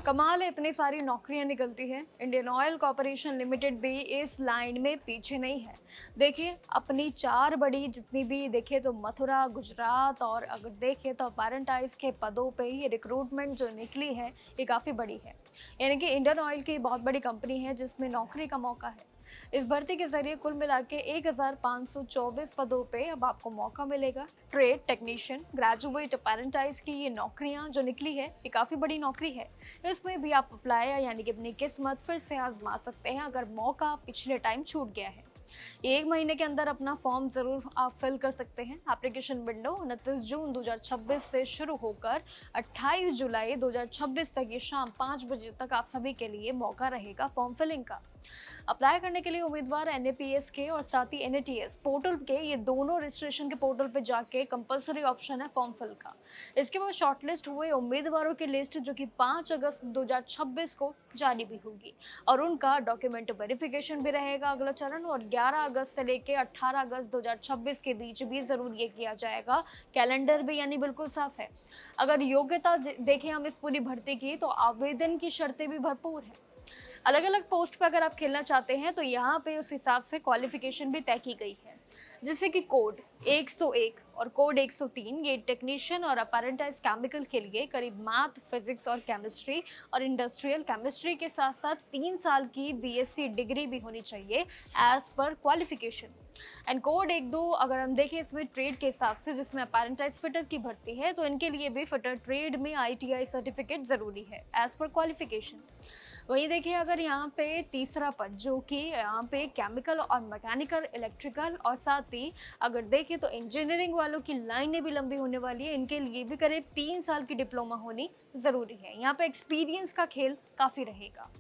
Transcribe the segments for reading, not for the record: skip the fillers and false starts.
कमाल है, इतनी सारी नौकरियां निकलती हैं। इंडियन ऑयल कॉरपोरेशन लिमिटेड भी इस लाइन में पीछे नहीं है। देखिए, अपनी चार बड़ी जितनी भी देखे तो मथुरा, गुजरात और अगर देखें तो अपारेंटाइज के पदों पे ये रिक्रूटमेंट जो निकली है ये काफ़ी बड़ी है। यानी कि इंडियन ऑयल की बहुत बड़ी कंपनी है जिसमें नौकरी का मौका है। इस भर्ती के जरिए कुल मिला के 1524 पदों पे अब आपको मौका मिलेगा। ट्रेड टेक्नीशियन, ग्रेजुएट, अपेरेंटाइज की ये नौकरियां जो निकली है ये काफ़ी बड़ी नौकरी है। इसमें भी आप अप्लाई यानी कि अपनी किस्मत फिर से आजमा सकते हैं अगर मौका पिछले टाइम छूट गया है। 1 महीने के अंदर अपना फॉर्म ज़रूर आप फिल कर सकते हैं। एप्लीकेशन विंडो 29 जून 2026 से शुरू होकर 28 जुलाई 2026 तक ये शाम 5 बजे तक आप सभी के लिए मौका रहेगा फॉर्म फिलिंग का। अप्लाई करने के लिए उम्मीदवार NAPS के और साथ ही NATS पोर्टल के ये दोनों रजिस्ट्रेशन के पोर्टल पे जाके कंपलसरी ऑप्शन है फॉर्म फिल का। इसके बाद शॉर्टलिस्ट हुए उम्मीदवारों की लिस्ट जो कि 5 अगस्त 2026 को जारी भी होगी और उनका डॉक्यूमेंट वेरिफिकेशन भी रहेगा अगला चरण। और 11 अगस्त से लेकर 18 अगस्त 2026 के बीच भी ज़रूर ये किया जाएगा। कैलेंडर भी यानी बिल्कुल साफ है। अगर योग्यता देखें हम इस पूरी भर्ती की तो आवेदन की शर्तें भी भरपूर हैं। अलग अलग पोस्ट पर अगर आप खेलना चाहते हैं तो यहाँ पे उस हिसाब से क्वालिफिकेशन भी तय की गई है, जैसे कि कोड 101 और कोड 103 ये टेक्नीशियन और अपेरेंटाइज केमिकल के लिए करीब मैथ, फिजिक्स और केमिस्ट्री और इंडस्ट्रियल केमिस्ट्री के साथ साथ 3 साल की BSc डिग्री भी होनी चाहिए as per qualification. And code 12 अगर हम देखें इसमें ट्रेड के हिसाब से जिसमें अपेरेंटाइज फिटर की भर्ती है तो इनके लिए भी फिटर ट्रेड में ITI सर्टिफिकेट ज़रूरी है एज पर क्वालिफिकेशन। वहीं देखिए अगर यहाँ पे तीसरा पद जो कि यहाँ पे केमिकल और मैकेनिकल, इलेक्ट्रिकल और साथ ही अगर देखें तो इंजीनियरिंग वालों की लाइनें भी लंबी होने वाली है। इनके लिए भी करीब 3 साल की डिप्लोमा होनी ज़रूरी है। यहाँ पे एक्सपीरियंस का खेल काफ़ी रहेगा।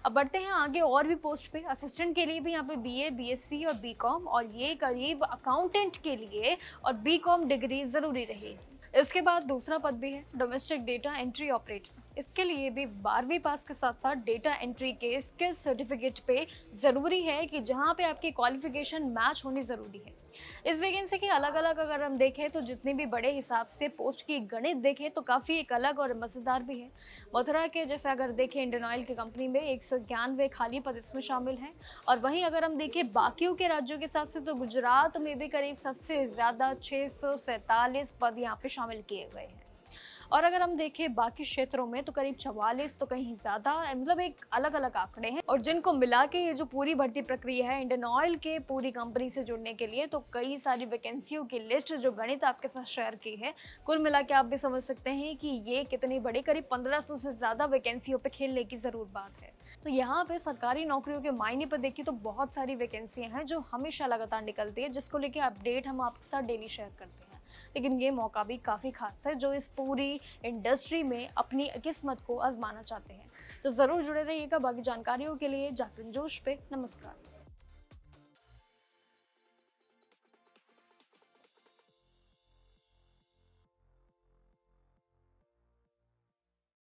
अब बढ़ते हैं आगे और भी पोस्ट पे। असिस्टेंट के लिए भी यहाँ पे BA, BSc और BCom और ये करीब अकाउंटेंट के लिए और BCom डिग्री ज़रूरी रहेगी। इसके बाद दूसरा पद भी है डोमेस्टिक डेटा एंट्री ऑपरेटर। इसके लिए भी 12वीं पास के साथ साथ डेटा एंट्री के स्किल सर्टिफिकेट पे ज़रूरी है कि जहाँ पे आपकी क्वालिफिकेशन मैच होनी ज़रूरी है। इस वैकेंसी की अलग अलग अगर हम देखें तो जितने भी बड़े हिसाब से पोस्ट की गणित देखें तो काफ़ी एक अलग और मज़ेदार भी है। मथुरा के जैसे अगर देखें इंडियन ऑयल की कंपनी में 191 खाली पद इसमें शामिल हैं। और वहीं अगर हम देखें बाकियों के राज्यों के हिसाब से तो गुजरात में भी करीब सबसे ज़्यादा 647 पद यहाँ पे शामिल किए गए हैं। और अगर हम देखें बाकी क्षेत्रों में तो करीब 44 तो कहीं ज़्यादा, मतलब एक अलग अलग आंकड़े हैं। और जिनको मिला के ये जो पूरी भर्ती प्रक्रिया है इंडियन ऑयल के पूरी कंपनी से जुड़ने के लिए तो कई सारी वैकेंसियों की लिस्ट जो गणित आपके साथ शेयर की है, कुल मिला के आप भी समझ सकते हैं कि ये कितनी बड़ी, करीब 1500 से ज़्यादा वैकेंसियों पर खेलने की ज़रूर बात है। तो यहाँ पे सरकारी नौकरियों के मायने पर देखिए तो बहुत सारी वैकेंसियाँ हैं जो हमेशा लगातार निकलती है, जिसको लेके अपडेट हम आपके साथ डेली शेयर करते हैं। लेकिन ये मौका भी काफ़ी खास है जो इस पूरी इंडस्ट्री में अपनी किस्मत को आजमाना चाहते हैं। तो ज़रूर जुड़े रहिएगा बाकी जानकारियों के लिए जागरण जोश पे। नमस्कार।